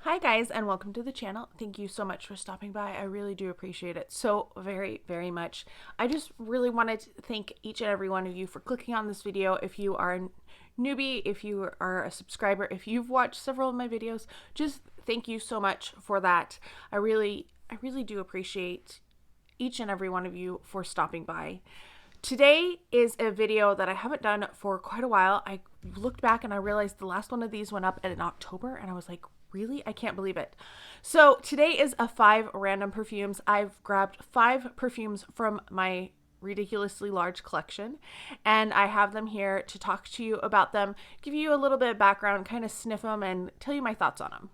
Hi guys, and welcome to the channel. Thank you so much for stopping by. I really do appreciate it so very much. I just really wanted to thank each and every one of you for clicking on this video. If you are a newbie, if you are a subscriber, if you've watched several of my videos, just thank you so much for that. I really do appreciate each and every one of you for stopping by. Today is a video that I haven't done for quite a while. I looked back and I realized the last one of these went up in October, and I was like, really? I can't believe it. So today is a 5 random perfumes. I've grabbed 5 perfumes from my ridiculously large collection, and I have them here to talk to you about them, give you a little bit of background, kind of sniff them, and tell you my thoughts on them.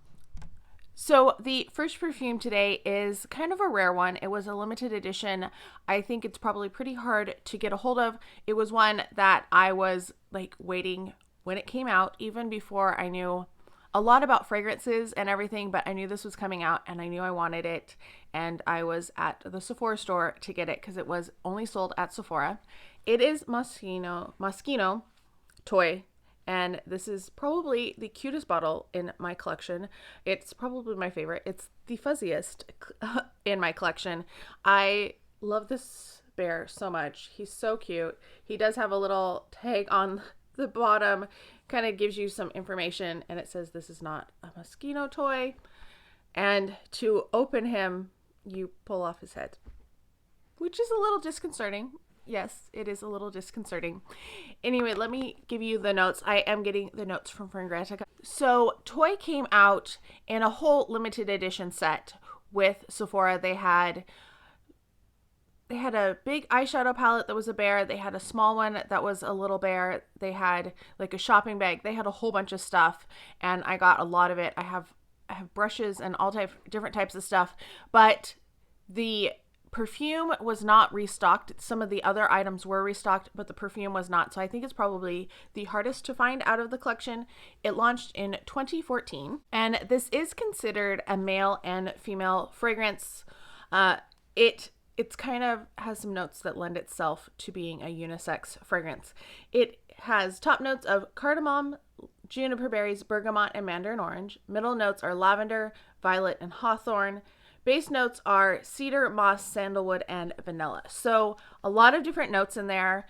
So the first perfume today is kind of a rare one. It was a limited edition. I think it's probably pretty hard to get a hold of. It was one that I was like waiting when it came out, even before I knew a lot about fragrances and everything, but I knew this was coming out and I knew I wanted it, and I was at the Sephora store to get it because it was only sold at Sephora. It is Moschino Toy, and this is probably the cutest bottle in my collection. It's probably my favorite. It's the fuzziest in my collection. I love this bear so much. He's so cute. He does have a little tag on the bottom, kind of gives you some information, and it says this is not a Moschino toy. And to open him, you pull off his head, which is a little disconcerting. Yes, it is a little disconcerting. Anyway, let me give you the notes. I am getting the notes from Frangrantica. So Toy came out in a whole limited edition set with Sephora. They had a big eyeshadow palette that was a bear. They had a small one that was a little bear. They had like a shopping bag. They had a whole bunch of stuff, and I got a lot of it. I have brushes and all different types of stuff, but the perfume was not restocked. Some of the other items were restocked, but the perfume was not. So I think it's probably the hardest to find out of the collection. It launched in 2014, and this is considered a male and female fragrance. It's kind of has some notes that lend itself to being a unisex fragrance. It has top notes of cardamom, juniper berries, bergamot, and mandarin orange. Middle notes are lavender, violet, and hawthorn. Base notes are cedar, moss, sandalwood, and vanilla. So a lot of different notes in there.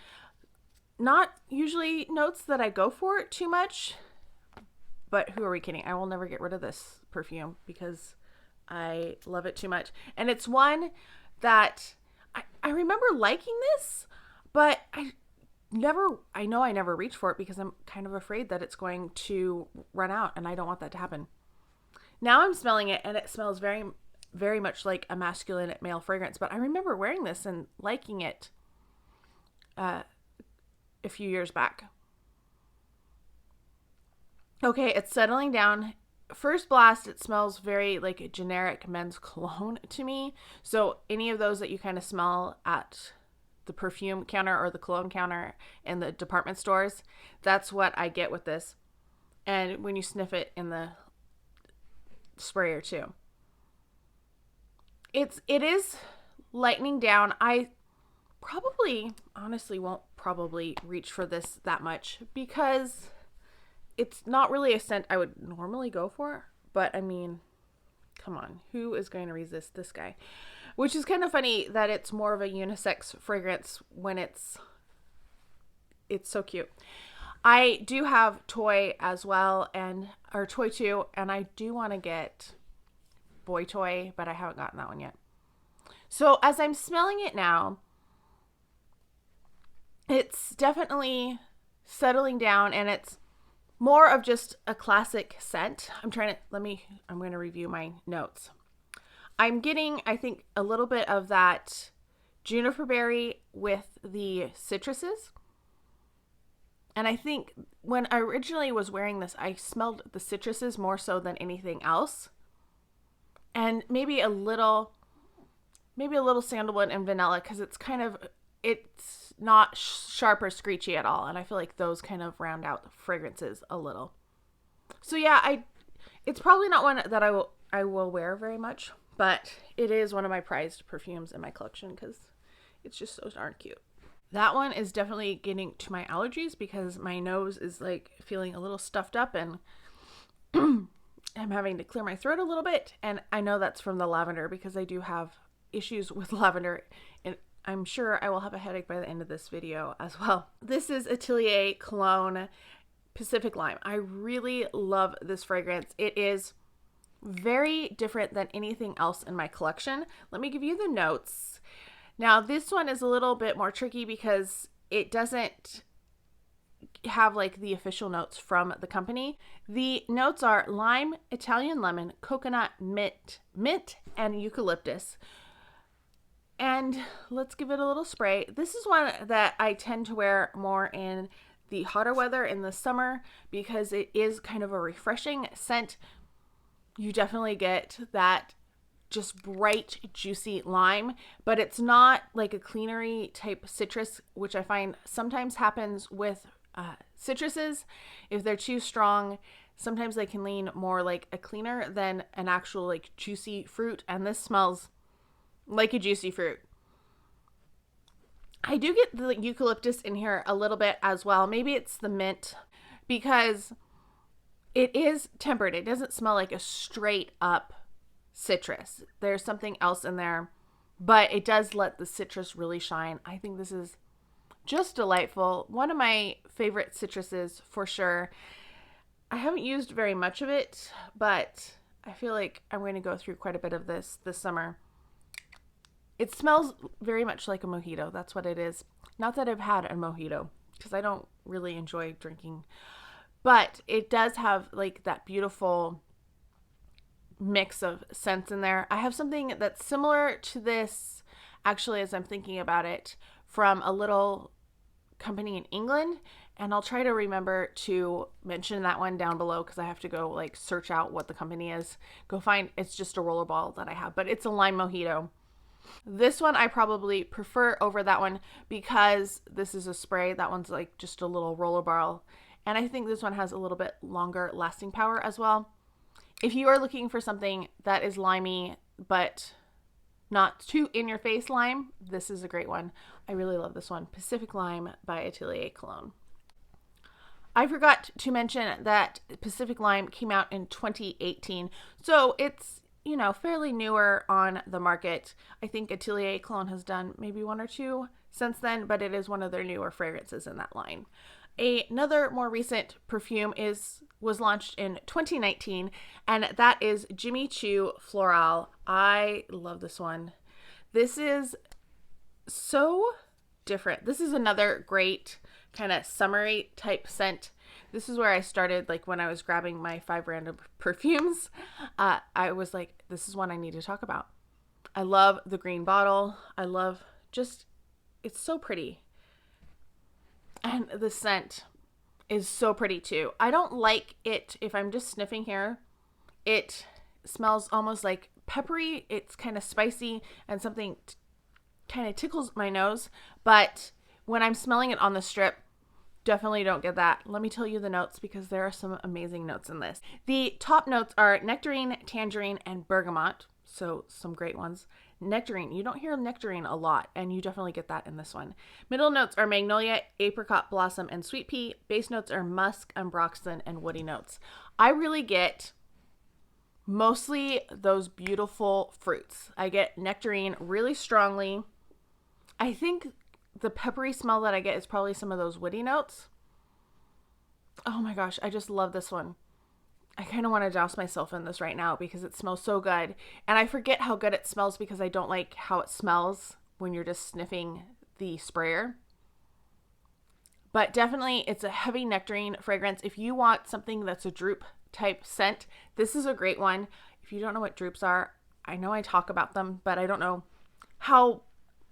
Not usually notes that I go for too much, but who are we kidding? I will never get rid of this perfume because I love it too much. And it's one that I remember liking this, but I never reached for it because I'm kind of afraid that it's going to run out, and I don't want that to happen. Now I'm smelling it, and it smells very much like a masculine male fragrance, but I remember wearing this and liking it a few years back. Okay, it's settling down. First blast, it smells very like a generic men's cologne to me. So any of those that you kind of smell at the perfume counter or the cologne counter in the department stores, that's what I get with this. And when you sniff it in the sprayer too. It is lightening down. I honestly won't reach for this that much because it's not really a scent I would normally go for, but I mean, come on, who is going to resist this guy? Which is kind of funny that it's more of a unisex fragrance when it's so cute. I do have Toy as well, or Toy 2, and I do want to get Boy Toy, but I haven't gotten that one yet. So as I'm smelling it now, it's definitely settling down, and it's more of just a classic scent. I'm going to review my notes. I'm getting, I think, a little bit of that juniper berry with the citruses. And I think when I originally was wearing this, I smelled the citruses more so than anything else. And maybe a little sandalwood and vanilla, because it's not sharp or screechy at all, and I feel like those kind of round out the fragrances a little. So yeah, it's probably not one that I will wear very much, but it is one of my prized perfumes in my collection because it's just so darn cute. That one is definitely getting to my allergies because my nose is like feeling a little stuffed up, and I'm having to clear my throat a little bit, and I know that's from the lavender because I do have issues with lavender, and I'm sure I will have a headache by the end of this video as well. This is Atelier Cologne Pacific Lime. I really love this fragrance. It is very different than anything else in my collection. Let me give you the notes. Now, this one is a little bit more tricky because it doesn't have like the official notes from the company. The notes are lime, Italian lemon, coconut, mint, and eucalyptus. And let's give it a little spray. This is one that I tend to wear more in the hotter weather in the summer because it is kind of a refreshing scent. You definitely get that just bright, juicy lime, but it's not like a cleanery type citrus, which I find sometimes happens with citruses. If they're too strong, sometimes they can lean more like a cleaner than an actual like juicy fruit, and this smells like a juicy fruit. I do get the eucalyptus in here a little bit as well. Maybe it's the mint because it is tempered. It doesn't smell like a straight up citrus. There's something else in there, but it does let the citrus really shine. I think this is just delightful. One of my favorite citruses for sure. I haven't used very much of it, but I feel like I'm going to go through quite a bit of this summer. It smells very much like a mojito. That's what it is. Not that I've had a mojito because I don't really enjoy drinking, but it does have like that beautiful mix of scents in there. I have something that's similar to this, actually, as I'm thinking about it, from a little company in England, and I'll try to remember to mention that one down below because I have to go like search out what the company is. Go find, it's just a rollerball that I have, but it's a lime mojito. This one I probably prefer over that one because this is a spray. That one's like just a little rollerball, and I think this one has a little bit longer lasting power as well. If you are looking for something that is limey but not too in your face lime, this is a great one. I really love this one. Pacific Lime by Atelier Cologne. I forgot to mention that Pacific Lime came out in 2018. So it's, you know, fairly newer on the market. I think Atelier Cologne has done maybe one or two since then, but it is one of their newer fragrances in that line. Another more recent perfume was launched in 2019, and that is Choo Florale. I love this one. This is so different. This is another great kind of summery type scent. This is where I started, like when I was grabbing my 5 random perfumes. I was like, this is one I need to talk about. I love the green bottle. I love just, it's so pretty. And the scent is so pretty too. I don't like it if I'm just sniffing here. It smells almost like peppery. It's kind of spicy and something kind of tickles my nose. But when I'm smelling it on the strip, definitely don't get that. Let me tell you the notes because there are some amazing notes in this. The top notes are nectarine, tangerine, and bergamot. So some great ones. Nectarine, you don't hear nectarine a lot, and you definitely get that in this one. Middle notes are magnolia, apricot blossom, and sweet pea. Base notes are musk, ambroxan, and woody notes. I really get mostly those beautiful fruits. I get nectarine really strongly. I think the peppery smell that I get is probably some of those woody notes. Oh my gosh, I just love this one. I kind of want to douse myself in this right now because it smells so good. And I forget how good it smells because I don't like how it smells when you're just sniffing the sprayer. But definitely it's a heavy nectarine fragrance. If you want something that's a droop type scent, this is a great one. If you don't know what drupes are, I know I talk about them, but I don't know how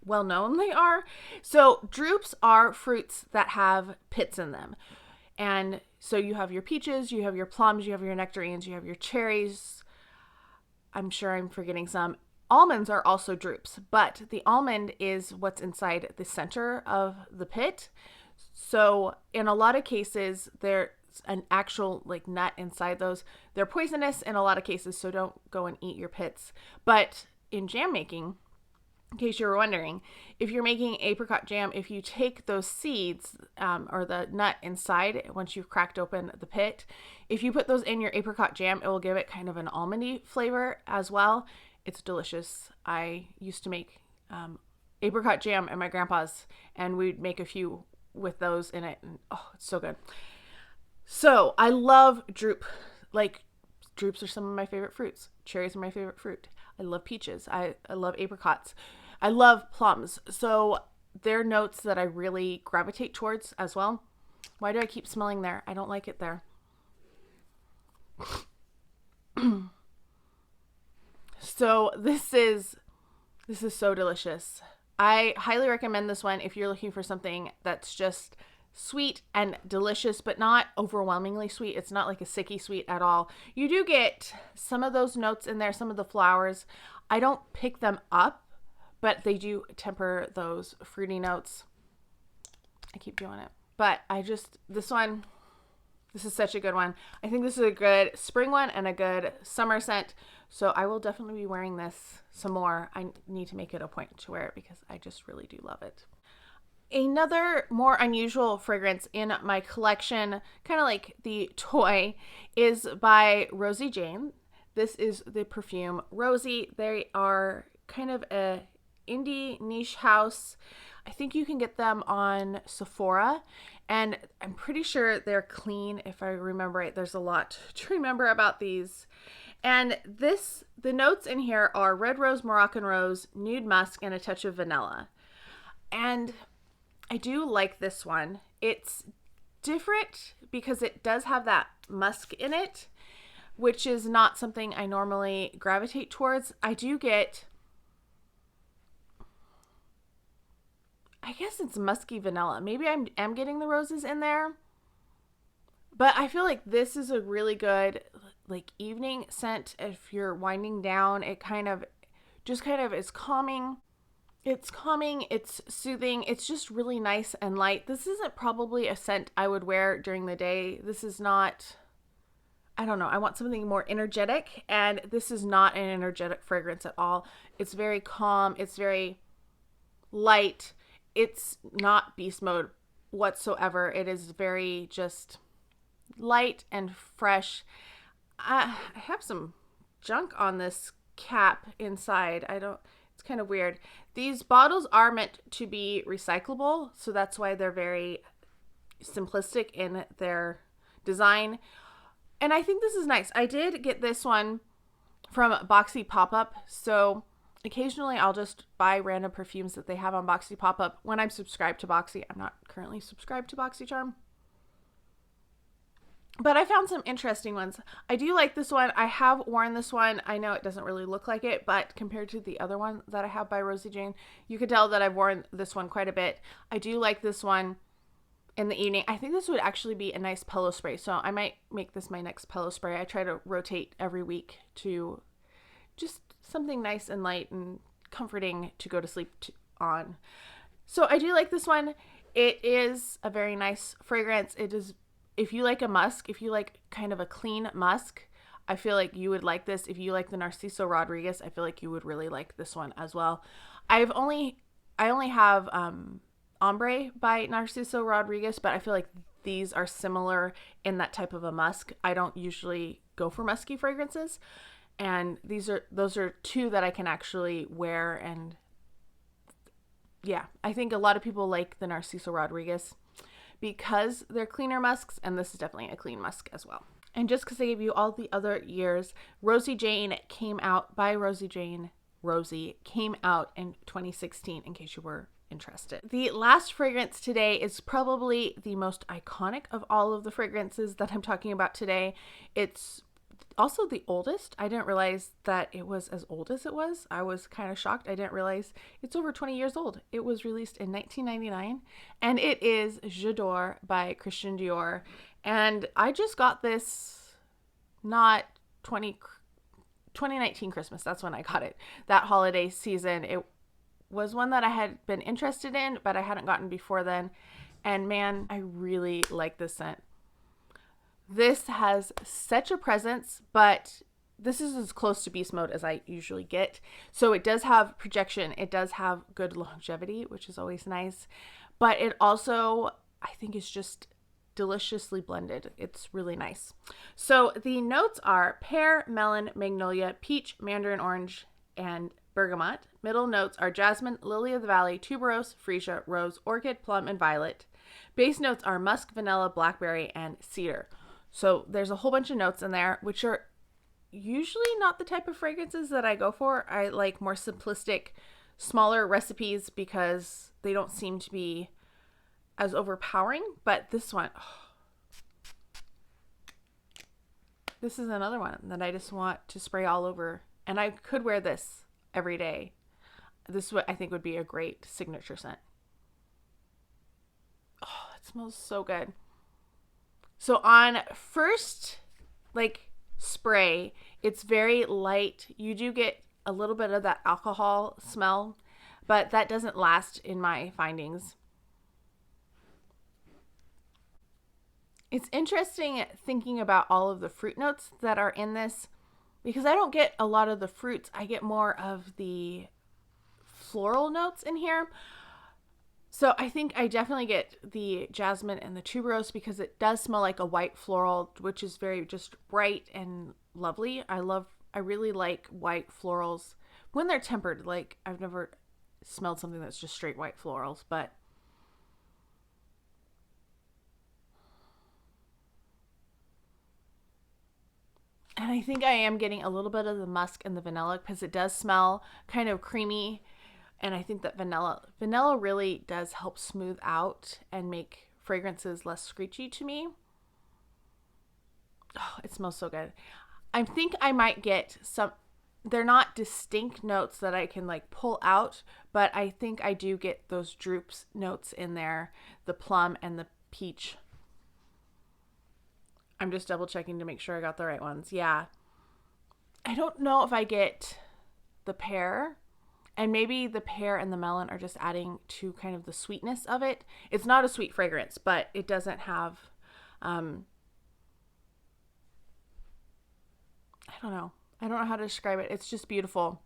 well known they are. So drupes are fruits that have pits in them. And so you have your peaches, you have your plums, you have your nectarines, you have your cherries. I'm sure I'm forgetting some. Almonds are also drupes, but the almond is what's inside the center of the pit. So in a lot of cases, there's an actual like nut inside those. They're poisonous in a lot of cases, so don't go and eat your pits. But in jam making, in case you were wondering, if you're making apricot jam, if you take those seeds or the nut inside, once you've cracked open the pit, if you put those in your apricot jam, it will give it kind of an almondy flavor as well. It's delicious. I used to make apricot jam at my grandpa's, and we'd make a few with those in it, and oh, it's so good. So I love drupe. Like, drupes are some of my favorite fruits. Cherries are my favorite fruit. I love peaches. I love apricots. I love plums. So they're notes that I really gravitate towards as well. Why do I keep smelling there? I don't like it there. So this is so delicious. I highly recommend this one if you're looking for something that's just sweet and delicious, but not overwhelmingly sweet. It's not like a sicky sweet at all. You do get some of those notes in there, some of the flowers. I don't pick them up, but they do temper those fruity notes. I keep doing it. But this is such a good one. I think this is a good spring one and a good summer scent. So I will definitely be wearing this some more. I need to make it a point to wear it because I just really do love it. Another more unusual fragrance in my collection, kind of like the toy, is by Rosie Jane. This is the perfume Rosie. They are kind of a indie niche house. I think you can get them on Sephora, and I'm pretty sure they're clean if I remember right. There's a lot to remember about these. And the notes in here are red rose, Moroccan rose, nude musk, and a touch of vanilla. And I do like this one. It's different because it does have that musk in it, which is not something I normally gravitate towards. I do get, I guess it's musky vanilla. Maybe I am getting the roses in there. But I feel like this is a really good like evening scent if you're winding down. It kind of is calming. It's calming, it's soothing, it's just really nice and light. This isn't probably a scent I would wear during the day. This is not, I don't know, I want something more energetic, and this is not an energetic fragrance at all. It's very calm, it's very light. It's not beast mode whatsoever. It is very just light and fresh. I have some junk on this cap inside. It's kind of weird. These bottles are meant to be recyclable, so that's why they're very simplistic in their design. And I think this is nice. I did get this one from Boxy Pop-Up, so occasionally I'll just buy random perfumes that they have on Boxy Pop-Up when I'm subscribed to Boxy. I'm not currently subscribed to BoxyCharm, but I found some interesting ones. I do like this one. I have worn this one. I know it doesn't really look like it, but compared to the other one that I have by Rosie Jane, you can tell that I've worn this one quite a bit. I do like this one in the evening. I think this would actually be a nice pillow spray, so I might make this my next pillow spray. I try to rotate every week to just something nice and light and comforting to go to sleep on. So I do like this one. It is a very nice fragrance. It is, if you like a musk, if you like kind of a clean musk, I feel like you would like this. If you like the Narciso Rodriguez, I feel like you would really like this one as well. I only have Ombre by Narciso Rodriguez, but I feel like these are similar in that type of a musk. I don't usually go for musky fragrances, and those are two that I can actually wear. And yeah, I think a lot of people like the Narciso Rodriguez because they're cleaner musks, and this is definitely a clean musk as well. And just because I gave you all the other years, Rosie Jane came out by Rosie Jane Rosie came out in 2016, in case you were interested. The last fragrance today is probably the most iconic of all of the fragrances that I'm talking about today. It's also the oldest. I didn't realize that it was as old as it was. I was kind of shocked. I didn't realize it's over 20 years old. It was released in 1999, and it is J'adore by Christian Dior. And I just got this not 2019 Christmas. That's when I got it. That holiday season. It was one that I had been interested in, but I hadn't gotten before then. And man, I really like this scent. This has such a presence, but this is as close to beast mode as I usually get. So it does have projection. It does have good longevity, which is always nice. But it also, I think, is just deliciously blended. It's really nice. So the notes are pear, melon, magnolia, peach, mandarin orange, and bergamot. Middle notes are jasmine, lily of the valley, tuberose, freesia, rose, orchid, plum, and violet. Base notes are musk, vanilla, blackberry, and cedar. So there's a whole bunch of notes in there, which are usually not the type of fragrances that I go for. I like more simplistic, smaller recipes because they don't seem to be as overpowering. But this one, this is another one that I just want to spray all over. And I could wear this every day. This is what I think would be a great signature scent. Oh, it smells so good. So on first, spray, it's very light. You do get a little bit of that alcohol smell, but that doesn't last in my findings. It's interesting thinking about all of the fruit notes that are in this because I don't get a lot of the fruits. I get more of the floral notes in here. So I think I definitely get the jasmine and the tuberose because it does smell like a white floral, which is very just bright and lovely. I really like white florals when they're tempered. Like, I've never smelled something that's just straight white florals, but and I think I am getting a little bit of the musk and the vanilla because it does smell kind of creamy. And I think that vanilla really does help smooth out and make fragrances less screechy to me. Oh, it smells so good. I think I might get some, they're not distinct notes that I can pull out, but I think I do get those droops notes in there, the plum and the peach. I'm just double checking to make sure I got the right ones. Yeah. I don't know if I get the pear. And maybe the pear and the melon are just adding to kind of the sweetness of it. It's not a sweet fragrance, but it doesn't have, I don't know. I don't know how to describe it. It's just beautiful.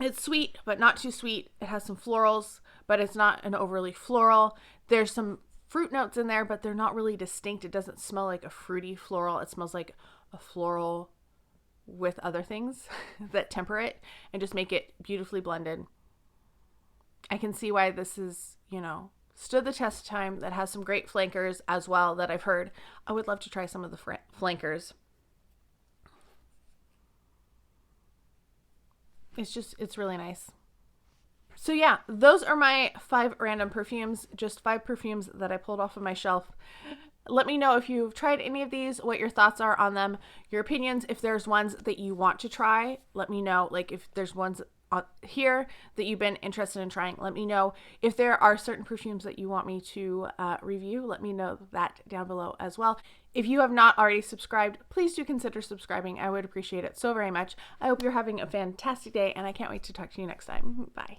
It's sweet, but not too sweet. It has some florals, but it's not an overly floral. There's some fruit notes in there, but they're not really distinct. It doesn't smell like a fruity floral. It smells like a floral with other things that temper it and just make it beautifully blended. I can see why this is, stood the test of time, that has some great flankers as well that I've heard. I would love to try some of the flankers. It's really nice. So yeah, those are my 5 random perfumes, just 5 perfumes that I pulled off of my shelf. Let me know if you've tried any of these, what your thoughts are on them, your opinions. If there's ones that you want to try, let me know. If there's ones here that you've been interested in trying, let me know. If there are certain perfumes that you want me to review, let me know that down below as well. If you have not already subscribed, please do consider subscribing. I would appreciate it so very much. I hope you're having a fantastic day, and I can't wait to talk to you next time. Bye.